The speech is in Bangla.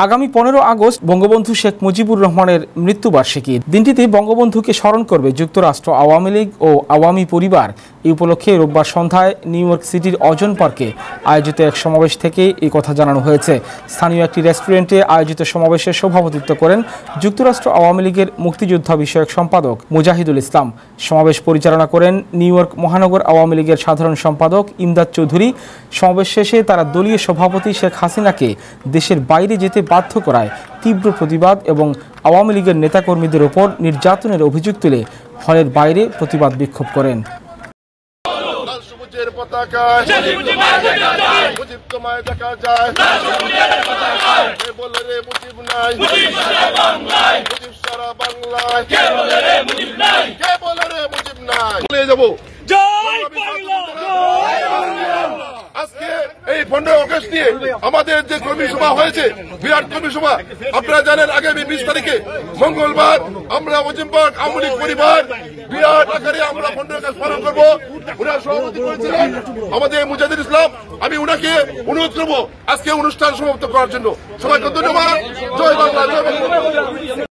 আগামী 15 আগস্ট বঙ্গবন্ধু শেখ মুজিবুর রহমানের মৃত্যুবার্ষিকী। দিনটিতে বঙ্গবন্ধুকে স্মরণ করবে যুক্তরাষ্ট্র আওয়ামী লীগ ও আওয়ামী পরিবার। এই উপলক্ষে রোববার সন্ধ্যায় নিউ ইয়র্ক সিটির অজন পার্কে আয়োজিত এক সমাবেশ থেকে এই কথা জানানো হয়েছে। স্থানীয় একটি রেস্টুরেন্টে আয়োজিত সমাবেশে সভাপতিত্ব করেন যুক্তরাষ্ট্র আওয়ামী লীগের মুক্তিযোদ্ধা বিষয়ক সম্পাদক মুজাহিদুল ইসলাম। সমাবেশ পরিচালনা করেন নিউ ইয়র্ক মহানগর আওয়ামী লীগের সাধারণ সম্পাদক ইমদাদ চৌধুরী। সমাবেশ শেষে তারা দলীয় সভাপতি শেখ হাসিনাকে দেশের বাইরে যেতে বাধ্য করায় তীব্র প্রতিবাদ এবং আওয়ামী লীগের নেতাকর্মীদের ওপর নির্যাতনের অভিযোগ তুলে হলের বাইরে প্রতিবাদ বিক্ষোভ করেন। আজকে এই 15 আগস্ট নিয়ে আমাদের যে কর্মী সভা হয়েছে, বিরাট কর্মী সভা, আপনারা জানেন আগামী 20 তারিখে মঙ্গলবার আমরা অজিমবাগ আওয়ামী লীগ পরিবার বিরাট আকারে আমরা 15 আগস্ট পালন করবো। উনার সভাপতি করেছিলেন আমাদের মুজাহিদুল ইসলাম। আমি উনাকে অনুরোধ করবো আজকে অনুষ্ঠান সমাপ্ত করার জন্য। সবাইকে ধন্যবাদ। জয় বাংলা, জয় বাংলা।